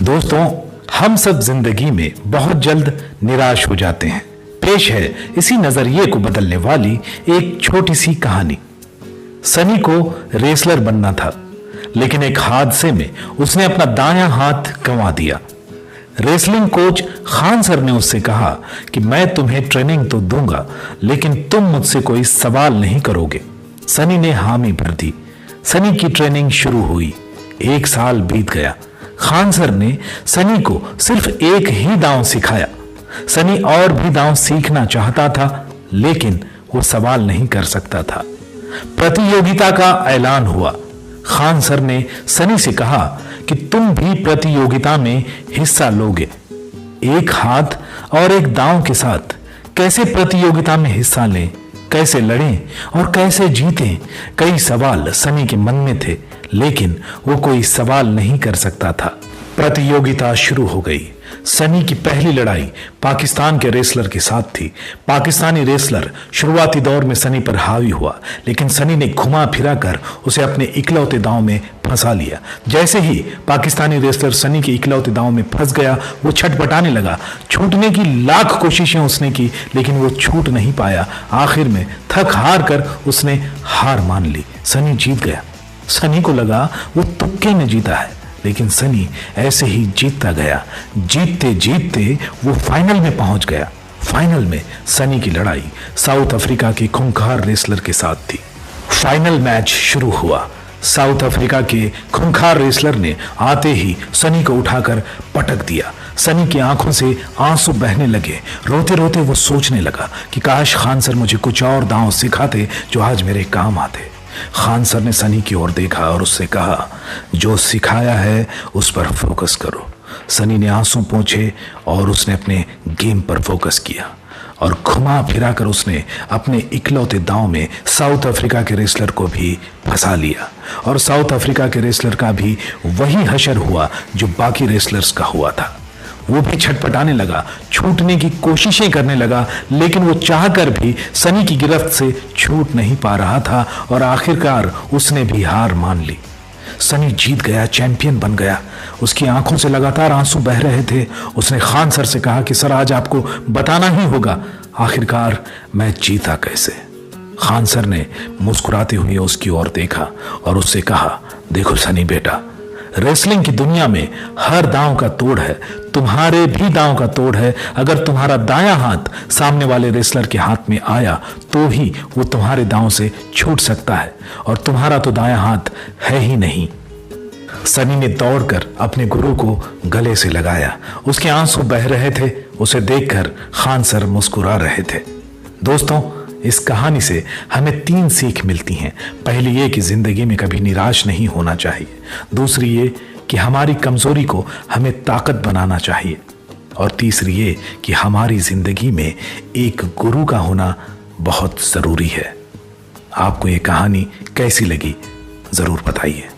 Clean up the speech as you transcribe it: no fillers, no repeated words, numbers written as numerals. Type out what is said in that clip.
दोस्तों, हम सब जिंदगी में बहुत जल्द निराश हो जाते हैं। पेश है इसी नजरिए को बदलने वाली एक छोटी सी कहानी। सनी को रेसलर बनना था, लेकिन एक हादसे में उसने अपना दायां हाथ गंवा दिया। रेसलिंग कोच खान सर ने उससे कहा कि मैं तुम्हें ट्रेनिंग तो दूंगा, लेकिन तुम मुझसे कोई सवाल नहीं करोगे। सनी ने हामी भर दी। सनी की ट्रेनिंग शुरू हुई। 1 साल बीत गया। खान सर ने सनी को सिर्फ एक ही दांव सिखाया। सनी और भी दांव सीखना चाहता था, लेकिन वो सवाल नहीं कर सकता था। प्रतियोगिता का ऐलान हुआ। खान सर ने सनी से कहा कि तुम भी प्रतियोगिता में हिस्सा लोगे। एक हाथ और एक दांव के साथ कैसे प्रतियोगिता में हिस्सा लें, कैसे लड़ें और कैसे जीतें, कई सवाल सनी के मन में थे, लेकिन वो कोई सवाल नहीं कर सकता था। प्रतियोगिता शुरू हो गई। सनी की पहली लड़ाई पाकिस्तान के रेसलर के साथ थी। पाकिस्तानी रेसलर शुरुआती दौर में सनी पर हावी हुआ, लेकिन सनी ने घुमा फिरा कर उसे अपने इकलौते दांव में फंसा लिया। जैसे ही पाकिस्तानी रेसलर सनी के इकलौते दांव में फंस गया, वो छटपटाने लगा। छूटने की लाख कोशिशें उसने की, लेकिन वो छूट नहीं पाया। आखिर में थक हार कर उसने हार मान ली। सनी जीत गया। सनी को लगा वो तुक्के में जीता है, लेकिन सनी ऐसे ही जीतता गया। जीतते जीतते वो फाइनल में पहुंच गया। फाइनल में सनी की लड़ाई साउथ अफ्रीका के खूंखार रेसलर के साथ थी। फाइनल मैच शुरू हुआ। साउथ अफ्रीका के खूंखार रेसलर ने आते ही सनी को उठाकर पटक दिया। सनी की आंखों से आंसू बहने लगे। रोते रोते वो सोचने लगा कि काश खान सर मुझे कुछ और दांव सिखाते जो आज मेरे काम आते। खान सर ने सनी की ओर देखा और उससे कहा, जो सिखाया है उस पर फोकस करो। सनी ने आंसू पोंछे और उसने अपने गेम पर फोकस किया और घुमा फिरा कर उसने अपने इकलौते दांव में साउथ अफ्रीका के रेसलर को भी फंसा लिया। और साउथ अफ्रीका के रेसलर का भी वही हशर हुआ जो बाकी रेसलर्स का हुआ था। वो भी छटपटाने लगा, छूटने की कोशिशें करने लगा, लेकिन वो चाहकर भी सनी की गिरफ्त से छूट नहीं पा रहा था और आखिरकार उसने भी हार मान ली। सनी जीत गया, चैंपियन बन गया। उसकी आंखों से लगातार आंसू बह रहे थे। उसने खान सर से कहा कि सर, आज आपको बताना ही होगा आखिरकार मैं जीता कैसे। खान सर ने मुस्कुराते हुए उसकी ओर देखा और उससे कहा, देखो सनी बेटा, रेसलिंग की दुनिया में हर दांव का तोड़ है। तुम्हारे भी दांव का तोड़ है। अगर तुम्हारा दायां हाथ सामने वाले रेसलर के हाथ में आया तो ही वो तुम्हारे दांव से छूट सकता है, और तुम्हारा तो दायां हाथ है ही नहीं। सनी ने दौड़कर अपने गुरु को गले से लगाया। उसके आंसू बह रहे थे। उसे देखकर खान सर मुस्कुरा रहे थे। दोस्तों, इस कहानी से हमें 3 सीख मिलती हैं। पहली ये कि जिंदगी में कभी निराश नहीं होना चाहिए। दूसरी ये कि हमारी कमजोरी को हमें ताकत बनाना चाहिए। और तीसरी ये कि हमारी जिंदगी में एक गुरु का होना बहुत जरूरी है। आपको ये कहानी कैसी लगी, जरूर बताइए।